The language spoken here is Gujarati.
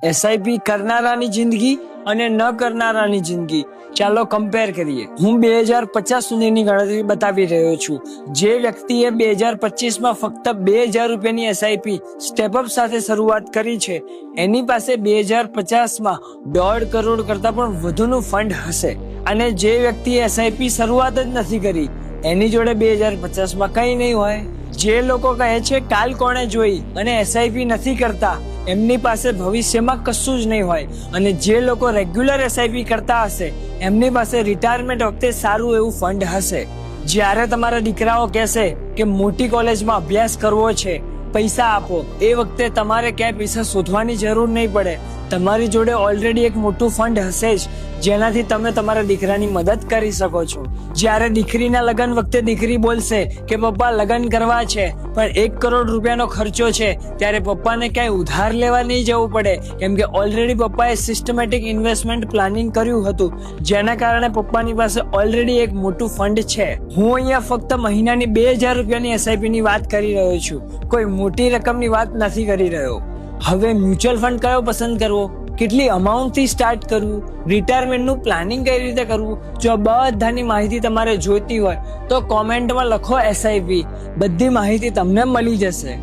એસઆઈપી કરનારાની જિંદગી અને ન કરનારાની જિંદગી ચાલો કમ્પેર કરીએ. હું 2050 સુધીની ગણતરી બતાવી રહ્યો છું. જે વ્યક્તિએ 2025માં ફક્ત 2000 રૂપિયાની એસઆઈપી સ્ટેપઅપ સાથે શરૂઆત કરી છે એની પાસે 2050માં 1.5 કરોડ કરતા પણ વધુનું ફંડ હશે. અને જે વ્યક્તિએ એસઆઈપી શરૂઆત જ નથી કરી એની જોડે 2050માં કંઈ નહીં હોય. જે લોકો કહે છે કાલ કોણે જોઈ અને એસઆઈપી નથી કરતા એમની પાસે ભવિષ્યમાં કશું જ નહીં હોય. અને જે લોકો રેગ્યુલર એસઆઈપી કરતા હશે એમની પાસે રિટાયરમેન્ટ વખતે સારું એવું ફંડ હશે. જ્યારે તમારા દીકરાઓ કહેશે કે મોટી કોલેજમાં અભ્યાસ કરવો છે, પૈસા આપો, એ વખતે તમારે ક્યાંય પૈસા શોધવાની જરૂર નહીં પડે. તમારી જોડે ઓલરેડી એક મોટું ફંડ હશે જ જેનાથી તમે તમારા દીકરાની મદદ કરી શકો છો. જ્યારે દીકરીના લગ્ન વખતે દીકરી બોલશે કે પપ્પા લગ્ન કરવા છે પણ 1 કરોડ રૂપિયાનો ખર્ચો છે, ત્યારે પપ્પાને ક્યાંય ઉધાર લેવા નહીં જવું પડે કેમ કે ઓલરેડી પપ્પાએ સિસ્ટમેટિક ઇન્વેસ્ટમેન્ટ પ્લાનિંગ કર્યું હતું જેના કારણે પપ્પાની પાસે ઓલરેડી એક મોટું ફંડ છે. હું અહીંયા ફક્ત મહિનાની 2000 રૂપિયાની એસઆઈપી ની વાત કરી રહ્યો છું, કોઈ મોટી રકમની વાત નથી કરી રહ્યો. હવે મ્યુચ્યુઅલ ફંડ કયો પસંદ કરવો, કેટલી અમાઉન્ટ થી સ્ટાર્ટ કરવું, રિટાયરમેન્ટ નું પ્લાનિંગ કઈ રીતે કરવું, જો બધાની માહિતી તમારે જોઈતી હોય તો કોમેન્ટમાં લખો એસઆઈપી, બધી માહિતી તમને મળી જશે.